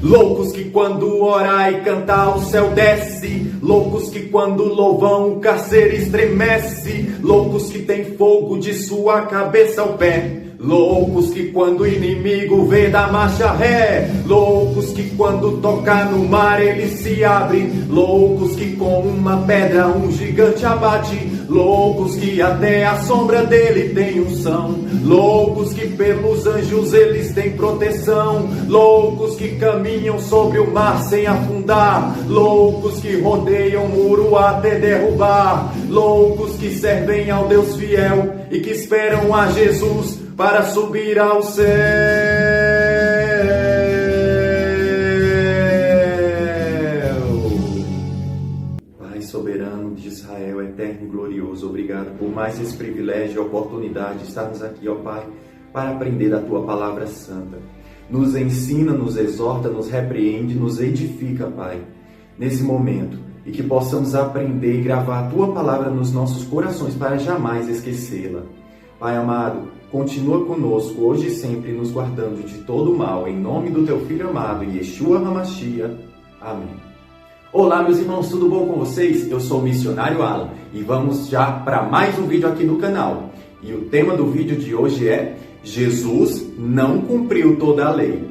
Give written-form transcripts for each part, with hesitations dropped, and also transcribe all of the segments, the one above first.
Loucos que quando orar e cantar o céu desce. Loucos que quando louvam o cárcere estremece. Loucos que tem fogo de sua cabeça ao pé. Loucos que quando o inimigo vê da marcha ré. Loucos que quando tocar no mar ele se abre. Loucos que com uma pedra um gigante abate. Loucos que até a sombra dele tem unção. Loucos que pelos anjos eles têm proteção. Loucos que caminham sobre o mar sem afundar. Loucos que rodeiam o muro até derrubar. Loucos que servem ao Deus fiel e que esperam a Jesus para subir ao céu. Pai soberano de Israel, eterno e glorioso, obrigado por mais esse privilégio e oportunidade de estarmos aqui, ó Pai, para aprender da Tua Palavra Santa. Nos ensina, nos exorta, nos repreende, nos edifica, Pai, nesse momento, e que possamos aprender e gravar a Tua Palavra nos nossos corações para jamais esquecê-la. Pai amado, continua conosco hoje e sempre, nos guardando de todo o mal, em nome do Teu Filho amado, Yeshua HaMashiach. Amém. Olá, meus irmãos, tudo bom com vocês? Eu sou o missionário Alan e vamos já para mais um vídeo aqui no canal. E o tema do vídeo de hoje é: Jesus não cumpriu toda a lei.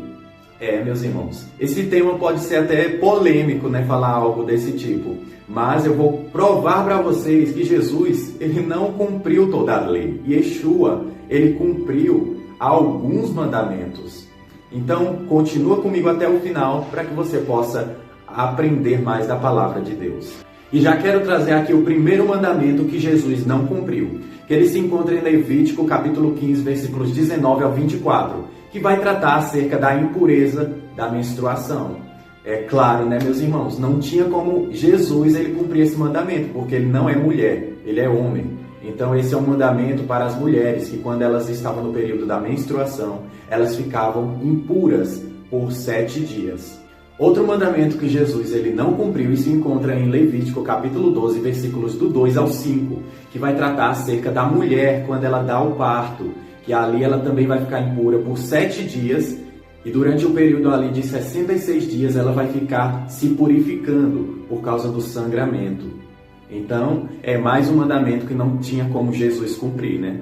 Meus irmãos, esse tema pode ser até polêmico, né, falar algo desse tipo. Mas eu vou provar para vocês que Jesus, ele não cumpriu toda a lei. Yeshua, ele cumpriu alguns mandamentos. Então, continua comigo até o final para que você possa aprender mais da palavra de Deus. E já quero trazer aqui o primeiro mandamento que Jesus não cumpriu, que ele se encontra em Levítico, capítulo 15, versículos 19 ao 24, que vai tratar acerca da impureza da menstruação. É claro, né, meus irmãos, não tinha como Jesus ele cumprir esse mandamento, porque ele não é mulher, ele é homem. Então esse é um mandamento para as mulheres, que quando elas estavam no período da menstruação, elas ficavam impuras por 7 dias. Outro mandamento que Jesus ele não cumpriu e se encontra em Levítico capítulo 12, versículos do 2 ao 5, que vai tratar acerca da mulher quando ela dá o parto, que ali ela também vai ficar impura por 7 dias, e durante o período ali de 66 dias ela vai ficar se purificando por causa do sangramento. Então, é mais um mandamento que não tinha como Jesus cumprir, né?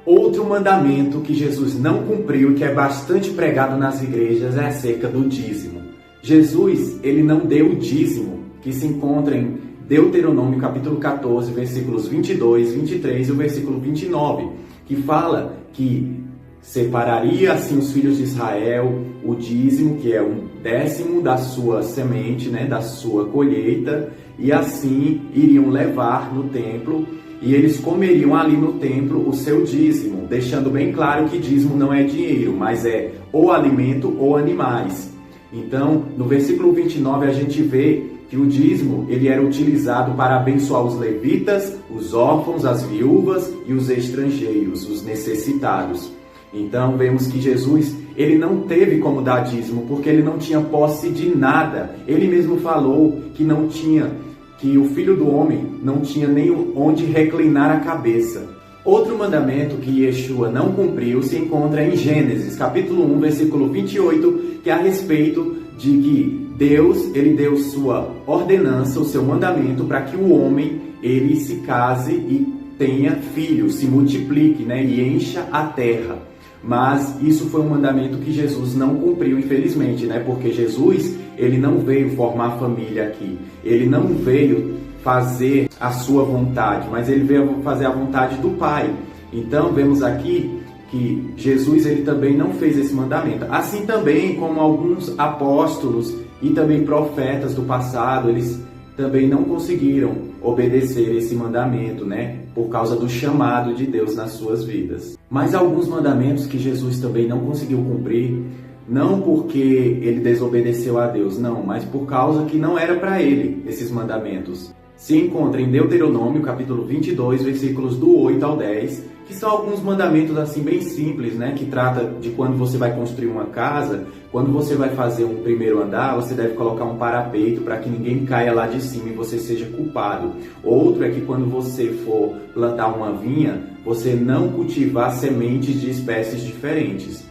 Outro mandamento que Jesus não cumpriu e que é bastante pregado nas igrejas é acerca do dízimo. Jesus, ele não deu o dízimo, que se encontra em Deuteronômio capítulo 14, versículos 22, 23 e o versículo 29, que fala que separaria assim os filhos de Israel o dízimo, que é 1/10 da sua semente, né, da sua colheita, e assim iriam levar no templo, e eles comeriam ali no templo o seu dízimo, deixando bem claro que dízimo não é dinheiro, mas é ou alimento ou animais. Então, no versículo 29 a gente vê que o dízimo ele era utilizado para abençoar os levitas, os órfãos, as viúvas e os estrangeiros, os necessitados. Então vemos que Jesus ele não teve como dar dízimo, porque ele não tinha posse de nada. Ele mesmo falou que não tinha, que o Filho do Homem não tinha nem onde reclinar a cabeça. Outro mandamento que Yeshua não cumpriu se encontra em Gênesis, capítulo 1, versículo 28, que é a respeito de que Deus, ele deu sua ordenança, o seu mandamento, para que o homem, ele se case e tenha filhos, se multiplique, né, e encha a terra. Mas isso foi um mandamento que Jesus não cumpriu, infelizmente, né, porque Jesus, ele não veio formar família aqui, ele não veio fazer a sua vontade, mas ele veio fazer a vontade do Pai. Então vemos aqui que Jesus ele também não fez esse mandamento. Assim também como alguns apóstolos e também profetas do passado, eles também não conseguiram obedecer esse mandamento, né? Por causa do chamado de Deus nas suas vidas. Mas alguns mandamentos que Jesus também não conseguiu cumprir, não porque ele desobedeceu a Deus, não, mas por causa que não era para ele esses mandamentos. Se encontra em Deuteronômio, capítulo 22, versículos do 8 ao 10, que são alguns mandamentos assim bem simples, né? Que trata de quando você vai construir uma casa, quando você vai fazer um primeiro andar, você deve colocar um parapeito para que ninguém caia lá de cima e você seja culpado. Outro é que quando você for plantar uma vinha, você não cultivar sementes de espécies diferentes.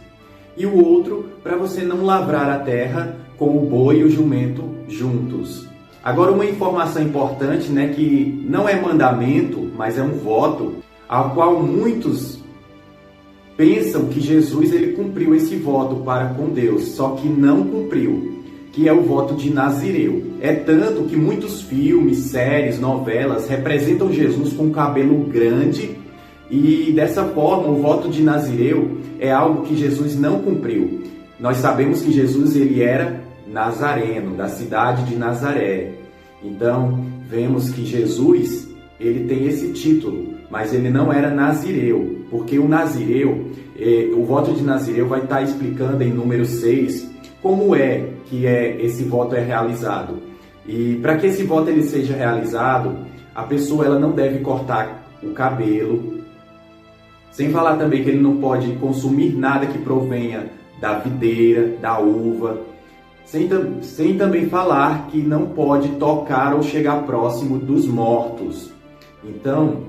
E o outro, para você não lavrar a terra com o boi e o jumento juntos. Agora, uma informação importante, né, que não é mandamento, mas é um voto, ao qual muitos pensam que Jesus ele cumpriu esse voto para com Deus, só que não cumpriu, que é o voto de Nazireu. É tanto que muitos filmes, séries, novelas representam Jesus com cabelo grande, e dessa forma o voto de Nazireu é algo que Jesus não cumpriu. Nós sabemos que Jesus ele era nazareno, da cidade de Nazaré. Então, vemos que Jesus ele tem esse título, mas ele não era nazireu, porque o nazireu, o voto de Nazireu vai estar explicando em número 6 como é que esse voto é realizado. E para que esse voto ele seja realizado, a pessoa ela não deve cortar o cabelo, sem falar também que ele não pode consumir nada que provenha da videira, da uva, sem também falar que não pode tocar ou chegar próximo dos mortos. Então,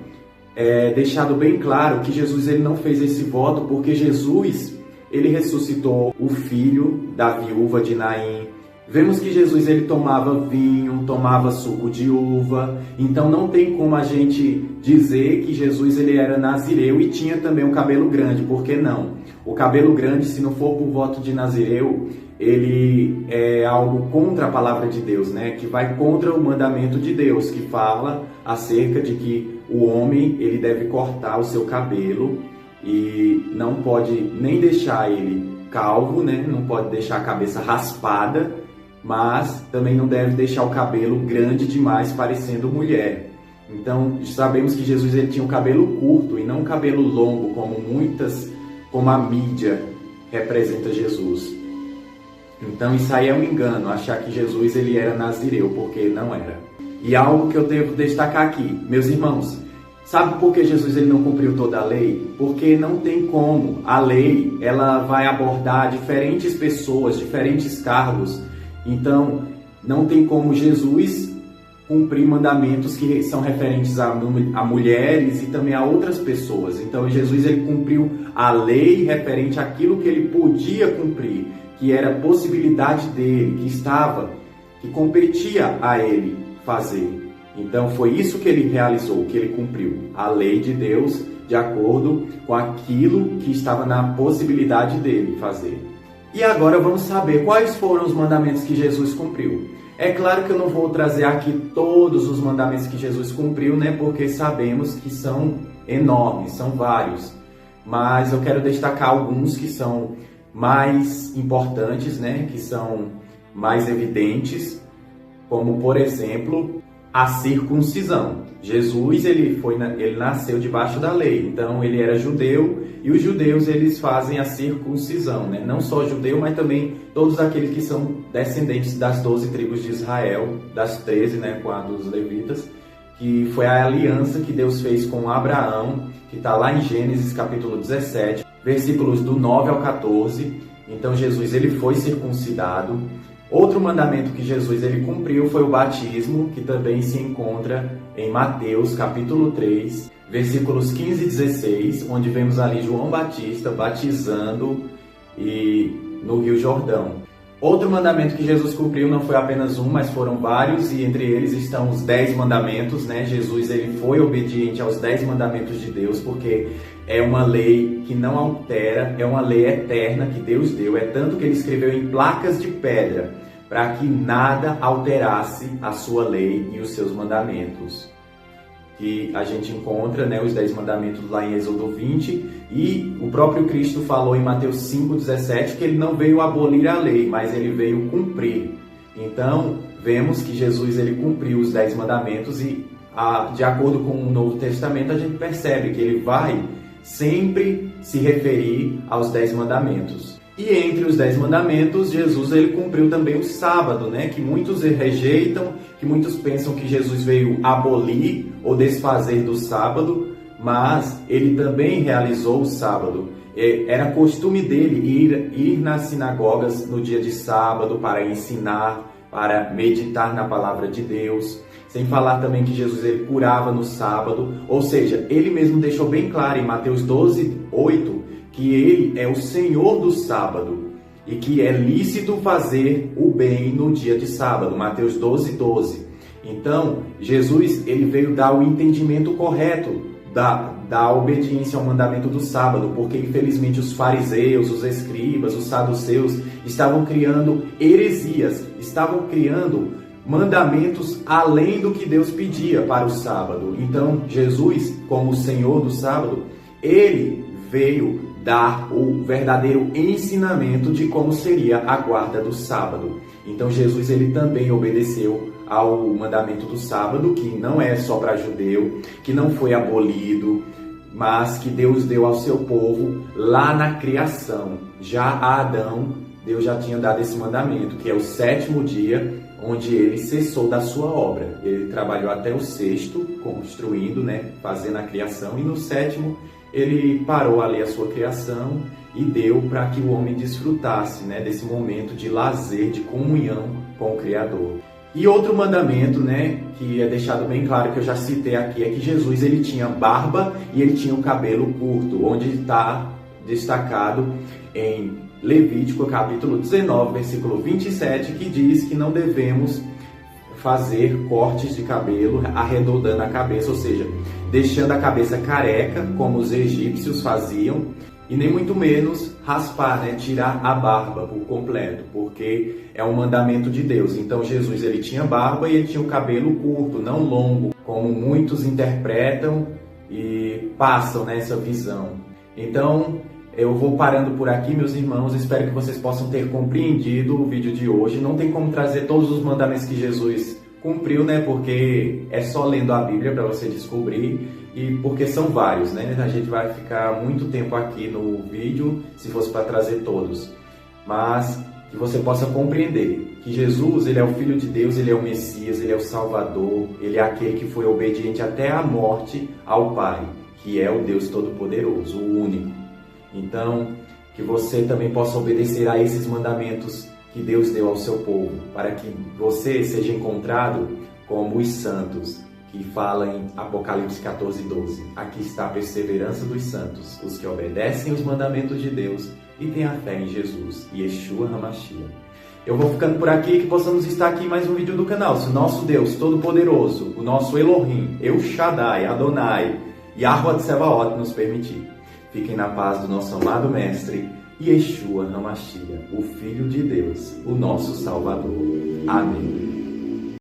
é deixado bem claro que Jesus ele não fez esse voto porque Jesus ele ressuscitou o filho da viúva de Naim. Vemos que Jesus ele tomava vinho, tomava suco de uva, então não tem como a gente dizer que Jesus ele era nazireu e tinha também um cabelo grande, por que não? O cabelo grande, se não for por voto de Nazireu, ele é algo contra a palavra de Deus, né? Que vai contra o mandamento de Deus, que fala acerca de que o homem ele deve cortar o seu cabelo e não pode nem deixar ele calvo, né? Não pode deixar a cabeça raspada, mas também não deve deixar o cabelo grande demais, parecendo mulher. Então, sabemos que Jesus ele tinha um cabelo curto e não um cabelo longo, como a mídia representa Jesus. Então isso aí é um engano, achar que Jesus ele era nazireu, porque não era. E algo que eu devo destacar aqui, meus irmãos, sabe por que Jesus ele não cumpriu toda a lei? Porque não tem como. A lei ela vai abordar diferentes pessoas, diferentes cargos. Então não tem como Jesus cumprir mandamentos que são referentes a mulheres e também a outras pessoas. Então Jesus ele cumpriu a lei referente àquilo que ele podia cumprir, que era a possibilidade dele, que competia a ele fazer. Então foi isso que ele realizou, que ele cumpriu, a lei de Deus de acordo com aquilo que estava na possibilidade dele fazer. E agora vamos saber quais foram os mandamentos que Jesus cumpriu. É claro que eu não vou trazer aqui todos os mandamentos que Jesus cumpriu, né? Porque sabemos que são enormes, são vários. Mas eu quero destacar alguns que são mais importantes, né? Que são mais evidentes, como por exemplo, a circuncisão. Jesus ele nasceu debaixo da lei, então ele era judeu e os judeus eles fazem a circuncisão, né? Não só judeu, mas também todos aqueles que são descendentes das 12 tribos de Israel, das 13, né, com a dos levitas, que foi a aliança que Deus fez com Abraão, que está lá em Gênesis capítulo 17, versículos do 9 ao 14. Então Jesus ele foi circuncidado. Outro mandamento que Jesus ele cumpriu foi o batismo, que também se encontra em Mateus capítulo 3, versículos 15 e 16, onde vemos ali João Batista batizando no Rio Jordão. Outro mandamento que Jesus cumpriu não foi apenas um, mas foram vários, e entre eles estão os 10 mandamentos, né? Jesus ele foi obediente aos 10 mandamentos de Deus, porque é uma lei que não altera, é uma lei eterna que Deus deu, é tanto que ele escreveu em placas de pedra, para que nada alterasse a sua lei e os seus mandamentos. Que a gente encontra, né, os 10 mandamentos lá em Êxodo 20, e o próprio Cristo falou em Mateus 5,17 que ele não veio abolir a lei, mas ele veio cumprir. Então, vemos que Jesus ele cumpriu os 10 mandamentos e, de acordo com o Novo Testamento, a gente percebe que ele vai sempre se referir aos 10 mandamentos. E entre os 10 mandamentos, Jesus ele cumpriu também o sábado, né? Que muitos rejeitam, que muitos pensam que Jesus veio abolir ou desfazer do sábado, mas ele também realizou o sábado. Era costume dele ir nas sinagogas no dia de sábado para ensinar, para meditar na palavra de Deus. Sem falar também que Jesus ele curava no sábado, ou seja, ele mesmo deixou bem claro em Mateus 12, 8, que ele é o Senhor do sábado. e que é lícito fazer o bem no dia de sábado, Mateus 12:12. Então, Jesus ele veio dar o entendimento correto da obediência ao mandamento do sábado, porque infelizmente os fariseus, os escribas, os saduceus estavam criando heresias, estavam criando mandamentos além do que Deus pedia para o sábado. Então, Jesus, como o Senhor do sábado, ele veio dar o verdadeiro ensinamento de como seria a guarda do sábado. Então, Jesus ele também obedeceu ao mandamento do sábado, que não é só para judeu, que não foi abolido, mas que Deus deu ao seu povo lá na criação. Já a Adão, Deus já tinha dado esse mandamento, que é o 7º dia, onde ele cessou da sua obra. Ele trabalhou até o 6º, construindo, fazendo a criação, e no 7º ele parou ali a sua criação e deu para que o homem desfrutasse desse momento de lazer, de comunhão com o Criador. E outro mandamento, que é deixado bem claro, que eu já citei aqui, é que Jesus ele tinha barba e ele tinha o cabelo curto, onde está destacado em Levítico capítulo 19, versículo 27, que diz que não devemos fazer cortes de cabelo arredondando a cabeça, ou seja, deixando a cabeça careca, como os egípcios faziam, e nem muito menos raspar, tirar a barba por completo, porque é um mandamento de Deus. Então Jesus ele tinha barba e ele tinha o cabelo curto, não longo, como muitos interpretam e passam nessa visão. Então eu vou parando por aqui, meus irmãos. Espero que vocês possam ter compreendido o vídeo de hoje. Não tem como trazer todos os mandamentos que Jesus cumpriu, porque é só lendo a Bíblia para você descobrir, e porque são vários, A gente vai ficar muito tempo aqui no vídeo se fosse para trazer todos. Mas que você possa compreender que Jesus, ele é o Filho de Deus, ele é o Messias, ele é o Salvador, ele é aquele que foi obediente até a morte ao Pai, que é o Deus Todo-Poderoso, o único. Então, que você também possa obedecer a esses mandamentos que Deus deu ao seu povo, para que você seja encontrado como os santos, que fala em Apocalipse 14:12. Aqui está a perseverança dos santos, os que obedecem os mandamentos de Deus e têm a fé em Jesus, Yeshua HaMashiach. Eu vou ficando por aqui, que possamos estar aqui em mais um vídeo do canal. Se o nosso Deus Todo-Poderoso, o nosso Elohim, El Shaddai, Adonai, Yahweh Tsebaot nos permitir. Fiquem na paz do nosso amado Mestre, Yeshua HaMashiach, o Filho de Deus, o nosso Salvador. Amém.